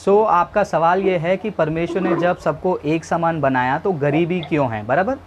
सो आपका सवाल ये है कि परमेश्वर ने जब सबको एक समान बनाया तो गरीबी क्यों है, बराबर?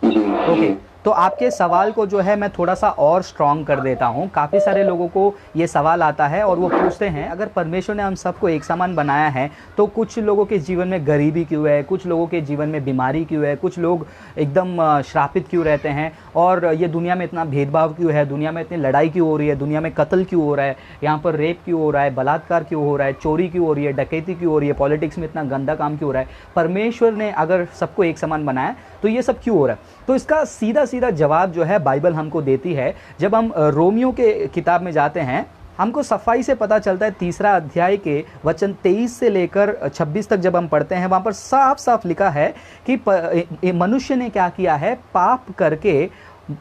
ओके, तो आपके सवाल को जो है मैं थोड़ा सा और स्ट्रॉन्ग कर देता हूँ। काफ़ी सारे लोगों को ये सवाल आता है और वो पूछते हैं, अगर परमेश्वर ने हम सबको एक समान बनाया है तो कुछ लोगों के जीवन में गरीबी क्यों है, कुछ लोगों के जीवन में बीमारी क्यों है, कुछ लोग एकदम श्रापित क्यों रहते हैं, और ये दुनिया में इतना भेदभाव क्यों है, दुनिया में इतनी लड़ाई क्यों हो रही है, दुनिया में कत्ल क्यों हो रहा है, यहाँ पर रेप क्यों हो रहा है, बलात्कार क्यों हो रहा है, चोरी क्यों हो रही है, डकैती क्यों हो रही है, पॉलिटिक्स में इतना गंदा काम क्यों हो रहा है। परमेश्वर ने अगर सबको एक समान बनाया तो ये सब क्यों हो रहा है? तो इसका सीधा सीधा जवाब जो है बाइबल हमको देती है। जब हम रोमियो के किताब में जाते हैं, हमको सफाई से पता चलता है, 3 अध्याय के वचन 23 से लेकर 26 तक जब हम पढ़ते हैं, वहाँ पर साफ साफ लिखा है कि मनुष्य ने क्या किया है, पाप करके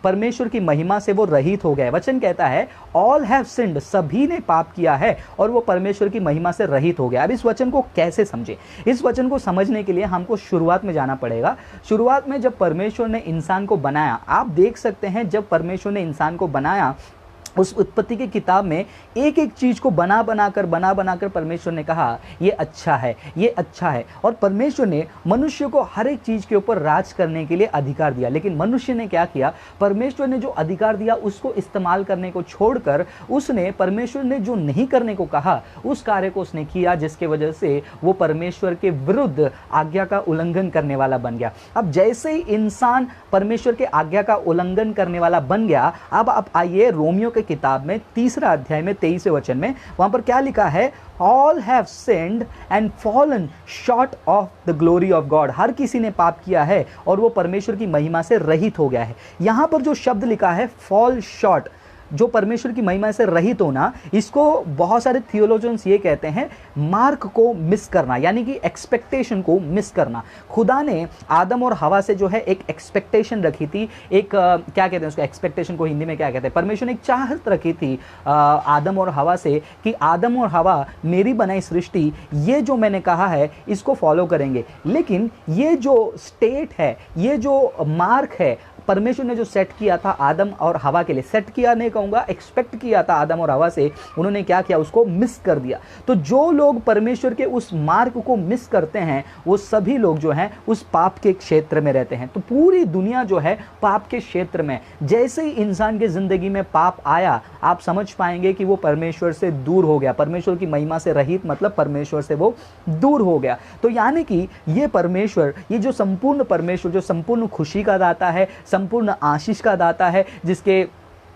परमेश्वर की महिमा से वो रहित हो गए। वचन कहता है ऑल हैव सिन्ड, सभी ने पाप किया है और वो परमेश्वर की महिमा से रहित हो गया। अब इस वचन को कैसे समझे? इस वचन को समझने के लिए हमको शुरुआत में जाना पड़ेगा। शुरुआत में जब परमेश्वर ने इंसान को बनाया, आप देख सकते हैं जब परमेश्वर ने इंसान को बनाया, उस उत्पत्ति की किताब में एक एक चीज़ को बना बनाकर परमेश्वर ने कहा ये अच्छा है, ये अच्छा है। और परमेश्वर ने मनुष्य को हर एक चीज़ के ऊपर राज करने के लिए अधिकार दिया। लेकिन मनुष्य ने क्या किया? परमेश्वर ने जो अधिकार दिया उसको इस्तेमाल करने को छोड़कर उसने परमेश्वर ने जो नहीं करने को कहा उस कार्य को उसने किया, जिसके वजह से वो परमेश्वर के विरुद्ध आज्ञा का उल्लंघन करने वाला बन गया। अब जैसे ही इंसान परमेश्वर के आज्ञा का उल्लंघन करने वाला बन गया, अब आप आइए रोमियो के किताब में 3 अध्याय में 23वें वचन में, वहां पर क्या लिखा है? All have sinned and fallen short of the glory of God. हर किसी ने पाप किया है और वो परमेश्वर की महिमा से रहित हो गया है। यहां पर जो शब्द लिखा है फॉल शॉर्ट, जो परमेश्वर की महिमा से रहित होना, इसको बहुत सारे थियोलॉजियंस ये कहते हैं मार्क को मिस करना, यानी कि एक्सपेक्टेशन को मिस करना। खुदा ने आदम और हवा से जो है एक एक्सपेक्टेशन रखी थी, एक क्या कहते हैं उसको, एक्सपेक्टेशन को हिंदी में क्या कहते हैं, परमेश्वर ने एक चाहत रखी थी आदम और हवा से कि आदम और हवा मेरी बनाई सृष्टि, ये जो मैंने कहा है इसको फॉलो करेंगे। लेकिन ये जो स्टेट है, ये जो मार्क है, परमेश्वर ने जो सेट किया था आदम और हवा के लिए, सेट किया नहीं कहूँगा, एक्सपेक्ट किया था आदम और हवा से, उन्होंने क्या किया? उसको मिस कर दिया। तो जो लोग परमेश्वर के उस मार्ग को मिस करते हैं वो सभी लोग जो हैं उस पाप के क्षेत्र में रहते हैं। तो पूरी दुनिया जो है पाप के क्षेत्र में। जैसे ही इंसान की ज़िंदगी में पाप आया, आप समझ पाएंगे कि वो परमेश्वर से दूर हो गया, परमेश्वर की महिमा से रहित, मतलब परमेश्वर से वो दूर हो गया। तो यानी कि ये परमेश्वर, ये जो संपूर्ण परमेश्वर, जो संपूर्ण खुशी का दाता है, संपूर्ण आशीष का दाता है,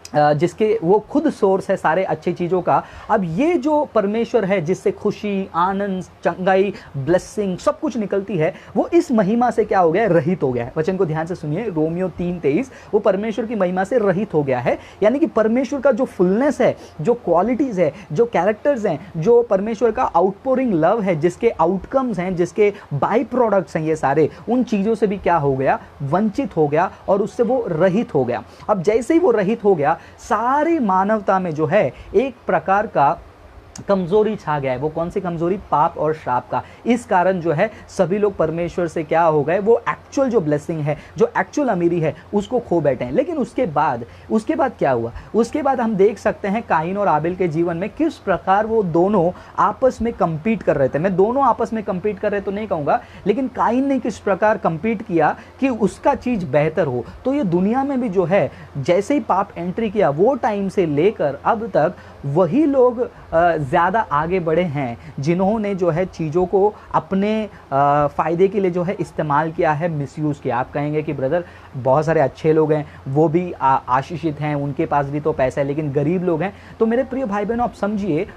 जिसके वो खुद सोर्स है सारे अच्छी चीज़ों का, अब ये जो परमेश्वर है जिससे खुशी, आनंद, चंगाई, ब्लेसिंग सब कुछ निकलती है, वो इस महिमा से क्या हो गया? रहित हो गया है। वचन को ध्यान से सुनिए, रोमियो 3:23, वो परमेश्वर की महिमा से रहित हो गया है। यानी कि परमेश्वर का जो फुलनेस है, जो क्वालिटीज़ है, जो कैरेक्टर्स हैं, जो परमेश्वर का आउटपोरिंग लव है, जिसके आउटकम्स हैं, जिसके बाई प्रोडक्ट्स हैं, ये सारे उन चीज़ों से भी क्या हो गया? वंचित हो गया और उससे वो रहित हो गया। अब जैसे ही वो रहित हो गया, सारी मानवता में जो है एक प्रकार का कमजोरी छा गया है। वो कौन सी कमजोरी? पाप और श्राप का। इस कारण जो है सभी लोग परमेश्वर से क्या हो गए? वो एक्चुअल जो ब्लेसिंग है, जो एक्चुअल अमीरी है, उसको खो बैठे हैं। लेकिन उसके बाद क्या हुआ? उसके बाद हम देख सकते हैं काइन और आबेल के जीवन में किस प्रकार वो दोनों आपस में कंपीट कर रहे थे। मैं दोनों आपस में कंपीट कर रहे तो नहीं कहूँगा, लेकिन काइन ने किस प्रकार कंपीट किया कि उसका चीज़ बेहतर हो। तो ये दुनिया में भी जो है, जैसे ही पाप एंट्री किया, वो टाइम से लेकर अब तक वही लोग ज़्यादा आगे बढ़े हैं जिन्होंने जो है चीज़ों को अपने फ़ायदे के लिए जो है इस्तेमाल किया है, मिसयूज़ किया। आप कहेंगे कि ब्रदर बहुत सारे अच्छे लोग हैं, वो भी आशीषित हैं, उनके पास भी तो पैसा है, लेकिन गरीब लोग हैं। तो मेरे प्रिय भाई बहनों, आप समझिए,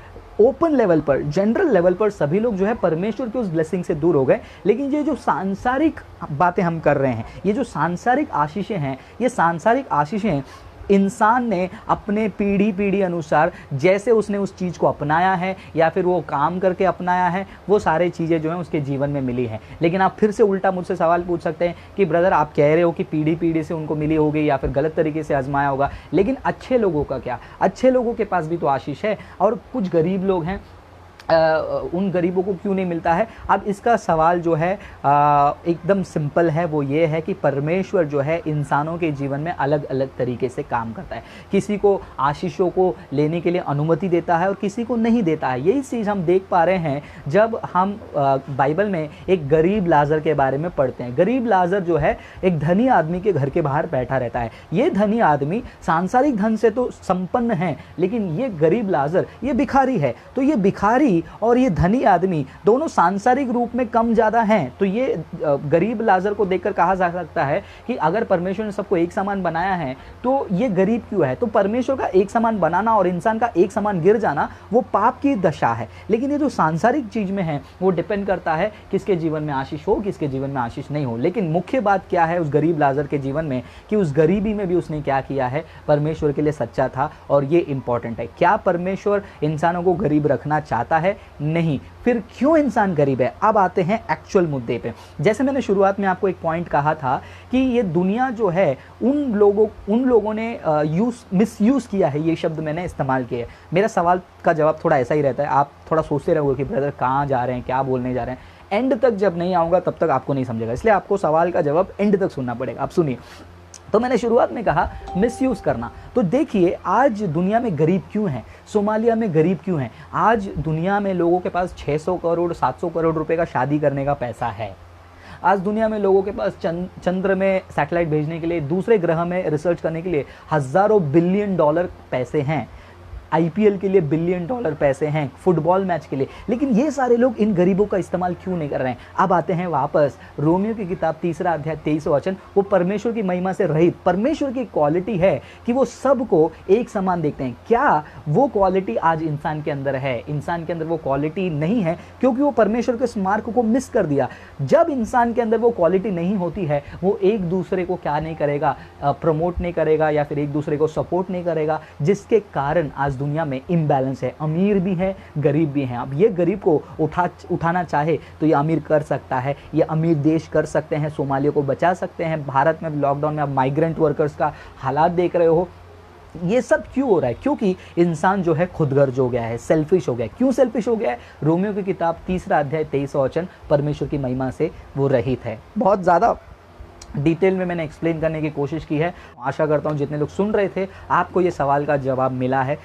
ओपन लेवल पर, जनरल लेवल पर सभी लोग जो है परमेश्वर की उस ब्लेसिंग से दूर हो गए। लेकिन ये जो सांसारिक बातें हम कर रहे हैं, ये जो सांसारिक आशीषें हैं, ये सांसारिक आशीषें इंसान ने अपने पीढ़ी अनुसार जैसे उसने उस चीज़ को अपनाया है या फिर वो काम करके अपनाया है, वो सारे चीज़ें जो हैं उसके जीवन में मिली हैं। लेकिन आप फिर से उल्टा मुझसे सवाल पूछ सकते हैं कि ब्रदर आप कह रहे हो कि पीढ़ी से उनको मिली होगी या फिर गलत तरीके से आजमाया होगा, लेकिन अच्छे लोगों का क्या? अच्छे लोगों के पास भी तो आशीष है। और कुछ गरीब लोग हैं, उन गरीबों को क्यों नहीं मिलता है? अब इसका सवाल जो है एकदम सिंपल है, वो ये है कि परमेश्वर जो है इंसानों के जीवन में अलग अलग तरीके से काम करता है। किसी को आशीषों को लेने के लिए अनुमति देता है और किसी को नहीं देता है। यही चीज़ हम देख पा रहे हैं जब हम बाइबल में एक गरीब लाजर के बारे में पढ़ते हैं। गरीब लाजर जो है एक धनी आदमी के घर के बाहर बैठा रहता है। ये धनी आदमी सांसारिक धन से तो संपन्न है, लेकिन ये गरीब लाजर ये भिखारी है। तो ये भिखारी और ये धनी आदमी दोनों सांसारिक रूप में कम ज्यादा हैं। तो ये गरीब लाजर को देखकर कहा जा सकता है कि अगर परमेश्वर ने सबको एक समान बनाया है तो ये गरीब क्यों है? तो परमेश्वर का एक समान बनाना और इंसान का एक समान गिर जाना वो पाप की दशा है। लेकिन ये जो सांसारिक चीज में है वो डिपेंड करता है किसके जीवन में आशीष हो, किसके जीवन में आशीष नहीं हो। लेकिन मुख्य बात क्या है उस गरीब लाजर के जीवन में कि उस गरीबी में भी उसने क्या किया है? परमेश्वर के लिए सच्चा था। और ये इंपॉर्टेंट है। क्या परमेश्वर इंसानों को गरीब रखना चाहता है? नहीं। फिर क्यों इंसान गरीब है? अब आते हैं एक्चुअल मुद्दे पे। जैसे मैंने शुरुआत में आपको एक पॉइंट कहा था कि ये दुनिया जो है उन लोगों ने मिसयूज किया है। ये शब्द मैंने इस्तेमाल किया है। मेरा सवाल का जवाब थोड़ा ऐसा ही रहता है। आप थोड़ा सोचते रहोगे कि ब्रदर कहाँ जा रहे हैं, क्या बोलने जा रहे हैं। एंड तक जब नहीं आऊँगा तब तक आपको नहीं समझेगा, इसलिए आपको सवाल का जवाब एंड तक सुनना पड़ेगा। आप सुनिए। तो मैंने शुरुआत में कहा मिसयूज करना। तो देखिए आज दुनिया में गरीब क्यों हैं? सोमालिया में गरीब क्यों हैं? आज दुनिया में लोगों के पास 600 करोड़ 700 करोड़ रुपए का शादी करने का पैसा है। आज दुनिया में लोगों के पास चंद्र में सैटेलाइट भेजने के लिए, दूसरे ग्रह में रिसर्च करने के लिए हज़ारों बिलियन डॉलर पैसे हैं। आईपीएल के लिए बिलियन डॉलर पैसे हैं, फुटबॉल मैच के लिए। लेकिन ये सारे लोग इन गरीबों का इस्तेमाल क्यों नहीं कर रहे हैं? अब आते हैं वापस रोमियो की किताब 3 अध्याय 23 वचन। वो परमेश्वर की महिमा से रहित, परमेश्वर की क्वालिटी है कि वो सबको एक समान देखते हैं। क्या वो क्वालिटी आज इंसान के अंदर है? इंसान के अंदर वो क्वालिटी नहीं है, क्योंकि वो परमेश्वर के स्मार्क को मिस कर दिया। जब इंसान के अंदर वो क्वालिटी नहीं होती है, वो एक दूसरे को क्या नहीं करेगा? प्रमोट नहीं करेगा या फिर एक दूसरे को सपोर्ट नहीं करेगा, जिसके कारण आज दुनिया में इम्बैलेंस है। अमीर भी है, गरीब भी है। अब ये गरीब को उठाना चाहे तो ये अमीर कर सकता है। ये अमीर देश कर सकते हैं, सोमालिया को बचा सकते हैं। भारत में लॉकडाउन में आप माइग्रेंट वर्कर्स का हालात देख रहे हो। ये सब क्यों हो रहा है? क्योंकि इंसान जो है खुदगर्ज हो गया है, सेल्फिश हो गया है। क्यों सेल्फिश हो गया है? रोमियो की किताब 3 अध्याय 23 वचन, परमेश्वर की महिमा से वो रहित है। बहुत ज़्यादा डिटेल में मैंने एक्सप्लेन करने की कोशिश की है। आशा करता हूँ जितने लोग सुन रहे थे आपको ये सवाल का जवाब मिला है।